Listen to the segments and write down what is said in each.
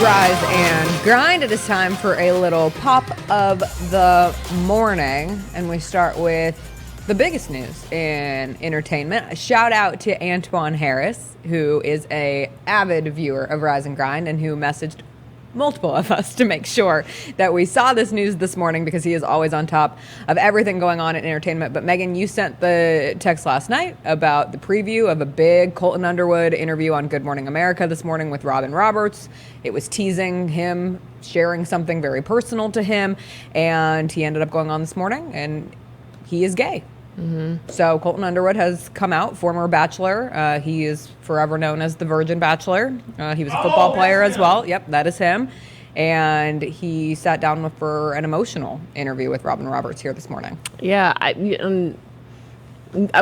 Rise and grind. It is time for a little pop of the morning, and we start with the biggest news in entertainment. A shout out to Antoine Harris, who is a avid viewer of Rise and Grind and who messaged multiple of us to make sure that we saw this news this morning because he is always on top of everything going on in entertainment. But Megan, you sent the text last night about the preview of a big Colton Underwood interview on Good Morning America this morning with Robin Roberts. It was teasing him sharing something very personal to him, and he ended up going on this morning, and he is gay. Mm-hmm. So Colton Underwood has come out, former Bachelor. He is forever known as the Virgin Bachelor. He was a football player as well. Yep, that is him. And he sat down for an emotional interview with Robin Roberts here this morning. Yeah, I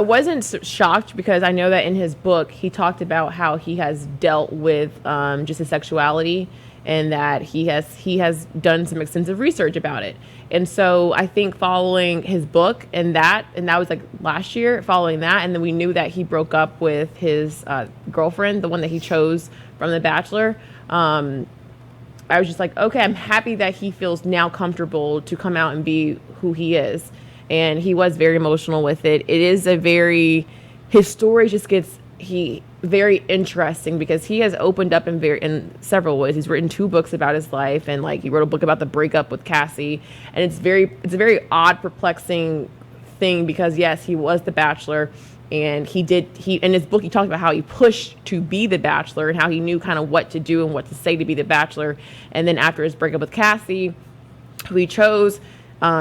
wasn't shocked because I know that in his book he talked about how he has dealt with just his sexuality, and that he has done some extensive research about it. And so I think following his book and that was like last year, following that, and then we knew that he broke up with his girlfriend, the one that he chose from The Bachelor. I was just like, okay, I'm happy that he feels now comfortable to come out and be who he is. And he was very emotional with it. It is his story just gets very interesting because he has opened up in several ways. He's written 2 books about his life, and like he wrote a book about the breakup with Cassie, and it's a very odd, perplexing thing because yes, he was the Bachelor, and he in his book he talked about how he pushed to be the Bachelor and how he knew kind of what to do and what to say to be the Bachelor. And then after his breakup with Cassie, who he chose,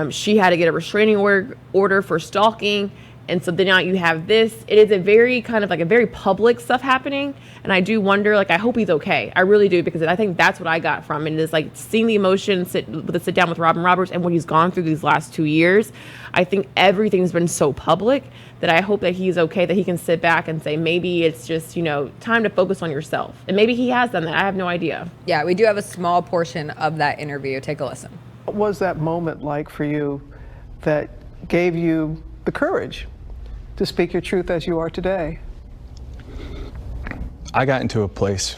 she had to get a restraining order for stalking. And so then now you have this. It is a very kind of like a very public stuff happening. And I do wonder, like, I hope he's okay. I really do, because I think that's what I got from it. Is like seeing the emotion, sit down with Robin Roberts and what he's gone through these last 2 years. I think everything's been so public that I hope that he's okay, that he can sit back and say, maybe it's just, time to focus on yourself. And maybe he has done that. I have no idea. Yeah, we do have a small portion of that interview. Take a listen. What was that moment like for you that gave you the courage to speak your truth as you are today? I got into a place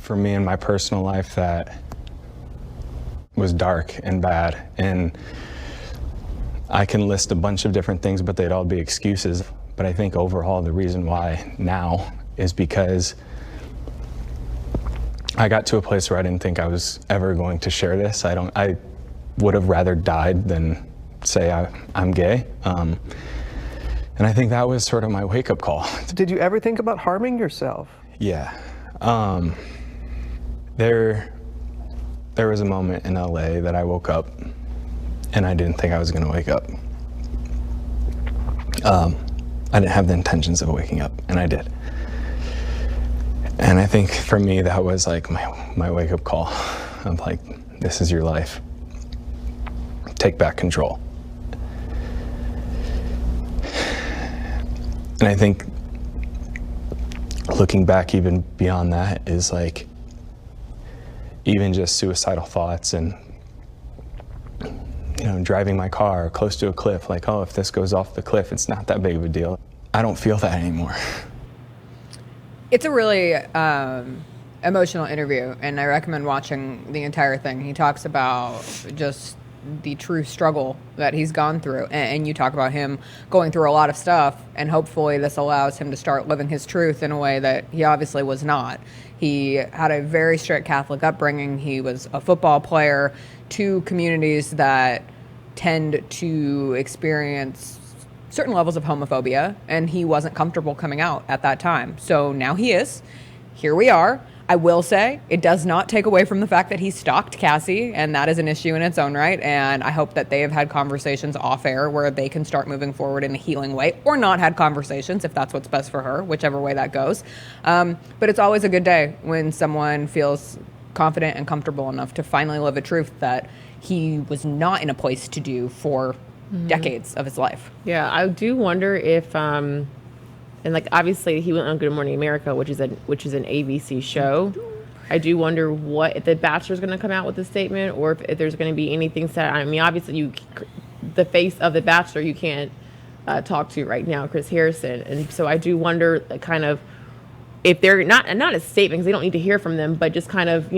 for me in my personal life that was dark and bad, and I can list a bunch of different things, but they'd all be excuses. But I think overall the reason why now is because I got to a place where I didn't think I was ever going to share this. I would have rather died than say I'm gay. And I think that was sort of my wake-up call. Did you ever think about harming yourself? Yeah. There was a moment in LA that I woke up and I didn't think I was going to wake up. I didn't have the intentions of waking up, and I did. And I think for me that was like my wake-up call. I'm like, this is your life. Take back control. And I think looking back even beyond that is like even just suicidal thoughts and driving my car close to a cliff, like, oh, if this goes off the cliff, it's not that big of a deal. I don't feel that anymore. It's a really emotional interview, and I recommend watching the entire thing. He talks about just the true struggle that he's gone through, and you talk about him going through a lot of stuff, and hopefully this allows him to start living his truth in a way that he obviously was not. He had a very strict Catholic upbringing. He was a football player. 2 communities that tend to experience certain levels of homophobia, and he wasn't comfortable coming out at that time. So now he is. Here we are. I will say it does not take away from the fact that he stalked Cassie, and that is an issue in its own right. And I hope that they have had conversations off air where they can start moving forward in a healing way, or not had conversations if that's what's best for her, whichever way that goes. But it's always a good day when someone feels confident and comfortable enough to finally live a truth that he was not in a place to do for decades of his life. Yeah, I do wonder if and like obviously he went on Good Morning America, which is an ABC show. I do wonder if the Bachelor's going to come out with a statement, or if there's going to be anything said. I mean, obviously the face of the Bachelor you can't talk to right now, Chris Harrison, and so I do wonder kind of if they're not a statement, because they don't need to hear from them, but just kind of,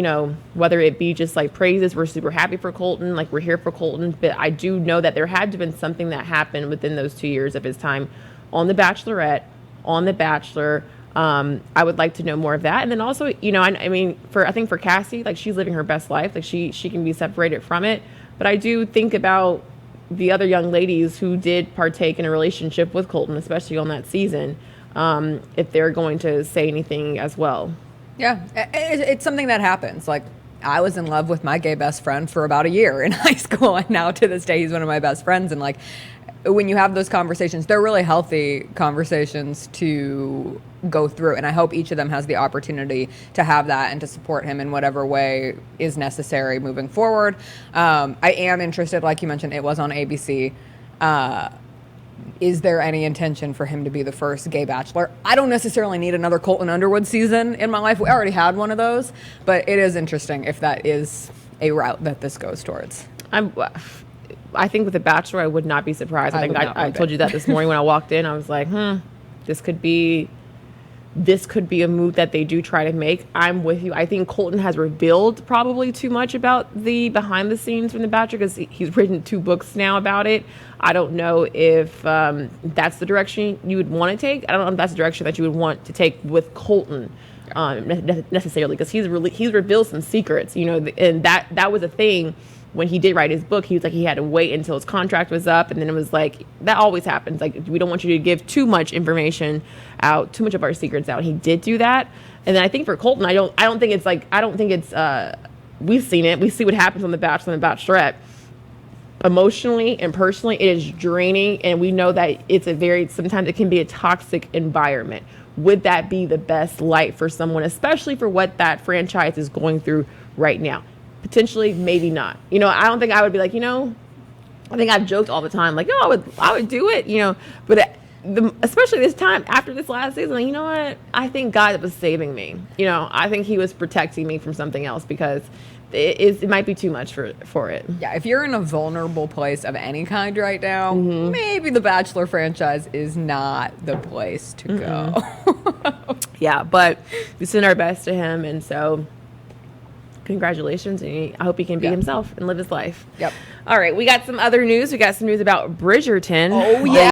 whether it be just like praises, we're super happy for Colton, like we're here for Colton. But I do know that there had to have been something that happened within those 2 years of his time on The Bachelorette, on The Bachelor. I would like to know more of that. And then also, I mean, I think for Cassie, like she's living her best life, like she can be separated from it. But I do think about the other young ladies who did partake in a relationship with Colton, especially on that season, if they're going to say anything as well. Yeah, it's something that happens. Like, I was in love with my gay best friend for about a year in high school, and now to this day he's one of my best friends. And like, when you have those conversations, they're really healthy conversations to go through, and I hope each of them has the opportunity to have that and to support him in whatever way is necessary moving forward. I am interested, like you mentioned, it was on ABC. Is there any intention for him to be the first gay bachelor? I don't necessarily need another Colton Underwood season in my life. We already had one of those, but it is interesting if that is a route that this goes towards. I think with The Bachelor, I would not be surprised. I told you that this morning when I walked in. I was like, this could be a move that they do try to make. I'm with you. I think Colton has revealed probably too much about the behind the scenes from The Bachelor, because he's written 2 books now about it. I don't know if that's the direction you would want to take. I don't know if that's the direction that you would want to take with Colton necessarily, because he's revealed some secrets, and that was a thing. When he did write his book, he was like, he had to wait until his contract was up. And then it was like, that always happens. Like, we don't want you to give too much information out, too much of our secrets out. He did do that. And then I think for Colton, I don't think it's we've seen it. We see what happens on The Bachelor and The Bachelorette. Emotionally and personally, it is draining. And we know that sometimes it can be a toxic environment. Would that be the best light for someone, especially for what that franchise is going through right now? Potentially, maybe not. I don't think I would be like, I think I've joked all the time, like, I would do it, but especially this time after this last season, like, you know what? I think God was saving me. I think he was protecting me from something else, because it might be too much for it. Yeah, if you're in a vulnerable place of any kind right now, maybe the Bachelor franchise is not the place to go. Yeah, but we send our best to him, and so congratulations, and I hope he can be himself and live his life. Yep. All right, we got some other news. We got some news about Bridgerton. Oh, yeah.